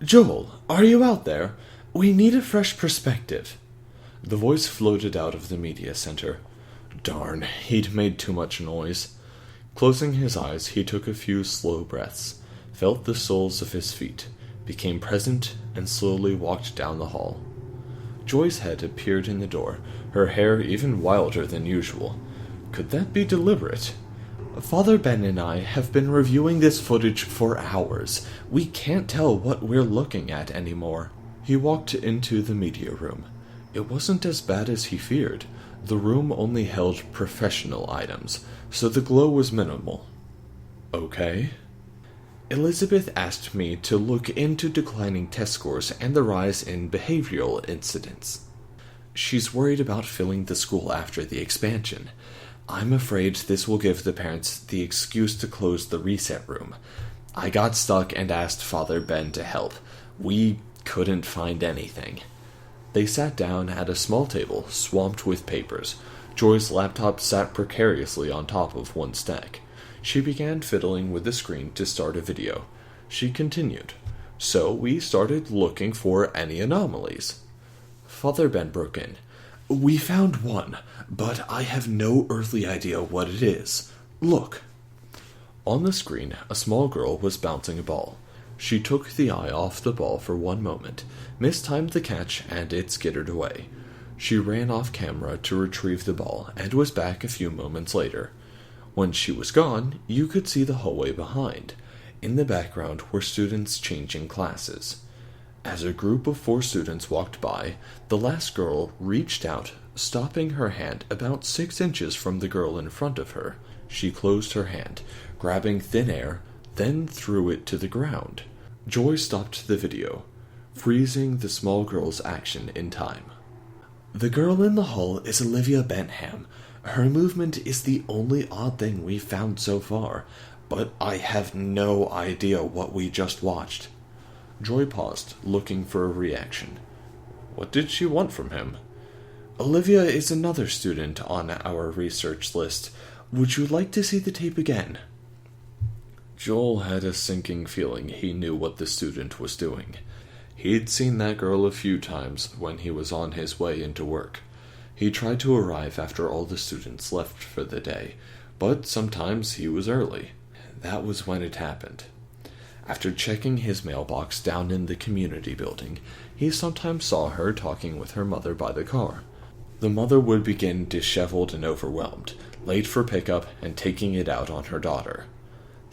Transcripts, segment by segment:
Joel, are you out there? We need a fresh perspective. The voice floated out of the media center. Darn, he'd made too much noise. Closing his eyes, he took a few slow breaths, felt the soles of his feet, became present, and slowly walked down the hall. Joy's head appeared in the door, her hair even wilder than usual. Could that be deliberate? Father Ben and I have been reviewing this footage for hours. We can't tell what we're looking at anymore. He walked into the media room. It wasn't as bad as he feared. The room only held professional items, so the glow was minimal. Okay. Elizabeth asked me to look into declining test scores and the rise in behavioral incidents. She's worried about filling the school after the expansion. I'm afraid this will give the parents the excuse to close the reset room. I got stuck and asked Father Ben to help. We couldn't find anything. They sat down at a small table, swamped with papers. Joy's laptop sat precariously on top of one stack. She began fiddling with the screen to start a video. She continued. So we started looking for any anomalies. Father Ben broke in. We found one, but I have no earthly idea what it is. Look. On the screen, a small girl was bouncing a ball. She took the eye off the ball for one moment, mistimed the catch, and it skittered away. She ran off camera to retrieve the ball, and was back a few moments later. When she was gone, you could see the hallway behind. In the background were students changing classes. As a group of 4 students walked by, the last girl reached out, stopping her hand about 6 inches from the girl in front of her. She closed her hand, grabbing thin air, then threw it to the ground. Joy stopped the video, freezing the small girl's action in time. The girl in the hall is Olivia Benham. Her movement is the only odd thing we've found so far, but I have no idea what we just watched. Joy paused, looking for a reaction. What did she want from him? Olivia is another student on our research list. Would you like to see the tape again? Joel had a sinking feeling he knew what the student was doing. He'd seen that girl a few times when he was on his way into work. He tried to arrive after all the students left for the day, but sometimes he was early. That was when it happened. After checking his mailbox down in the community building, he sometimes saw her talking with her mother by the car. The mother would begin disheveled and overwhelmed, late for pickup and taking it out on her daughter.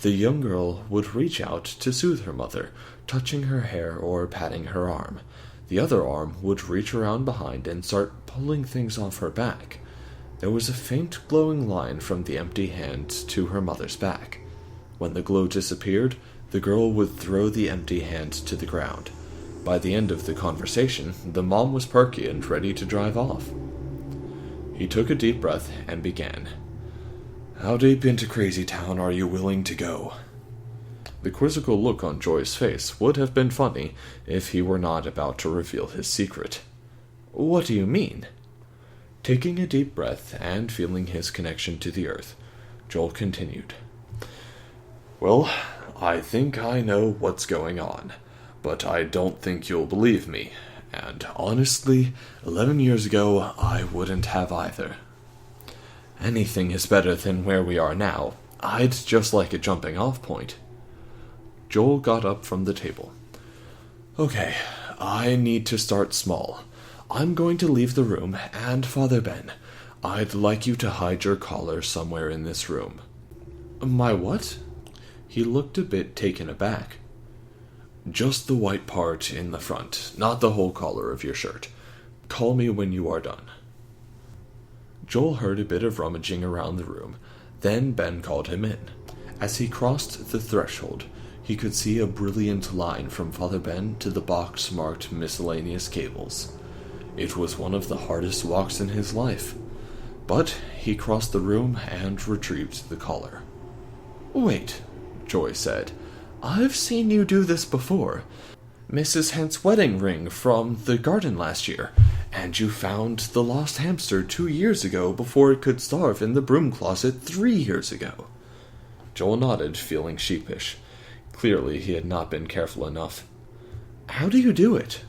The young girl would reach out to soothe her mother, touching her hair or patting her arm. The other arm would reach around behind and start pulling things off her back. There was a faint glowing line from the empty hand to her mother's back. When the glow disappeared, the girl would throw the empty hand to the ground. By the end of the conversation, the mom was perky and ready to drive off. He took a deep breath and began. How deep into Crazy Town are you willing to go? The quizzical look on Joy's face would have been funny if he were not about to reveal his secret. What do you mean? Taking a deep breath and feeling his connection to the earth, Joel continued. Well, I think I know what's going on, but I don't think you'll believe me, and honestly, 11 years ago, I wouldn't have either. Anything is better than where we are now. I'd just like a jumping-off point. Joel got up from the table. Okay, I need to start small. I'm going to leave the room, and Father Ben, I'd like you to hide your collar somewhere in this room. My what? He looked a bit taken aback. Just the white part in the front, not the whole collar of your shirt. Call me when you are done. Joel heard a bit of rummaging around the room. Then Ben called him in. As he crossed the threshold, he could see a brilliant line from Father Ben to the box marked miscellaneous cables. It was one of the hardest walks in his life. But he crossed the room and retrieved the collar. Wait, Joy said. I've seen you do this before. Mrs. Hent's wedding ring from the garden last year, and you found the lost hamster 2 years ago before it could starve in the broom closet 3 years ago. Joel nodded, feeling sheepish. Clearly he had not been careful enough. How do you do it?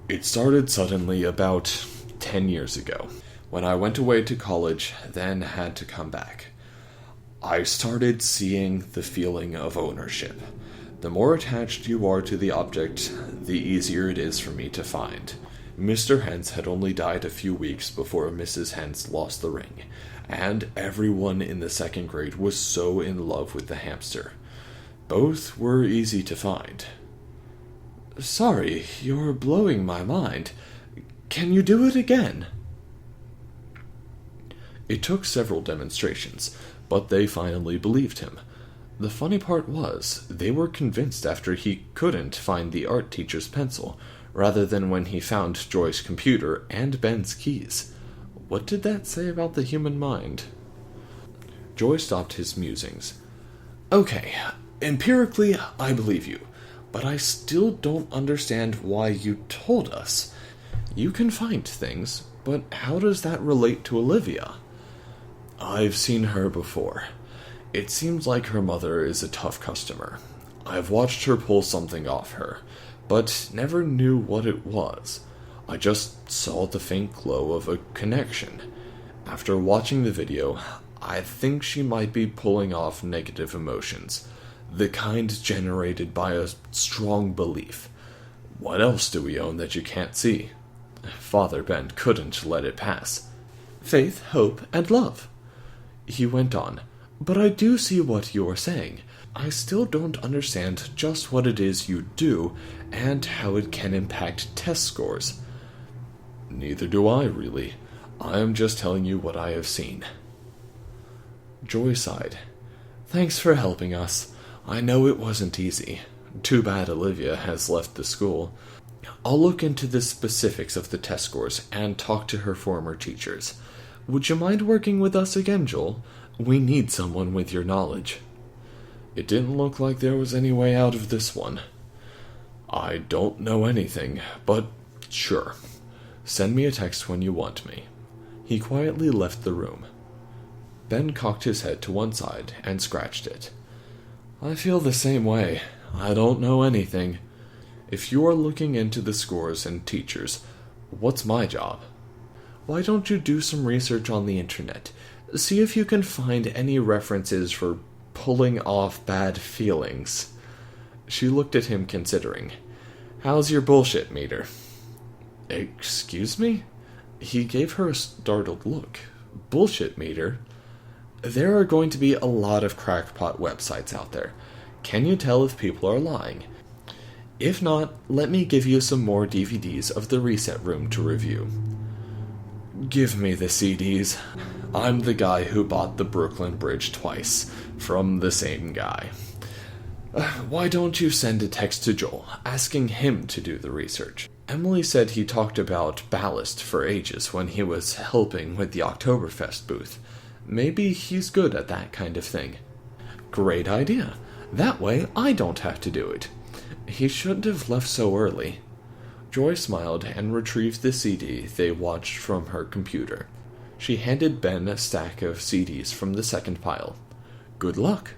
It started suddenly about 10 years ago, when I went away to college, then had to come back. I started seeing the feeling of ownership. The more attached you are to the object, the easier it is for me to find. Mr. Hens had only died a few weeks before Mrs. Hens lost the ring, and everyone in the second grade was so in love with the hamster. Both were easy to find. Sorry, you're blowing my mind. Can you do it again? It took several demonstrations, but they finally believed him. The funny part was, they were convinced after he couldn't find the art teacher's pencil, rather than when he found Joy's computer and Ben's keys. What did that say about the human mind? Joy stopped his musings. Okay, empirically, I believe you, but I still don't understand why you told us. You can find things, but how does that relate to Olivia? I've seen her before. It seems like her mother is a tough customer. I've watched her pull something off her, but never knew what it was. I just saw the faint glow of a connection. After watching the video, I think she might be pulling off negative emotions, the kind generated by a strong belief. What else do we own that you can't see? Father Ben couldn't let it pass. Faith, hope, and love. He went on, but I do see what you're saying. I still don't understand just what it is you do and how it can impact test scores. Neither do I, really. I am just telling you what I have seen. Joy sighed. Thanks for helping us. I know it wasn't easy. Too bad Olivia has left the school. I'll look into the specifics of the test scores and talk to her former teachers. Would you mind working with us again, Joel? We need someone with your knowledge. It didn't look like there was any way out of this one. I don't know anything, but sure. Send me a text when you want me. He quietly left the room. Ben cocked his head to one side and scratched it. I feel the same way. I don't know anything. If you are looking into the scores and teachers, what's my job? Why don't you do some research on the internet? See if you can find any references for pulling off bad feelings. She looked at him considering. How's your bullshit meter? Excuse me? He gave her a startled look. Bullshit meter? There are going to be a lot of crackpot websites out there. Can you tell if people are lying? If not, let me give you some more DVDs of The Reset Room to review. Give me the CDs. I'm the guy who bought the Brooklyn Bridge twice, from the same guy. Why don't you send a text to Joel, asking him to do the research? Emily said he talked about ballast for ages when he was helping with the Oktoberfest booth. Maybe he's good at that kind of thing. Great idea. That way I don't have to do it. He shouldn't have left so early. Joy smiled and retrieved the CD they watched from her computer. She handed Ben a stack of CDs from the second pile. Good luck.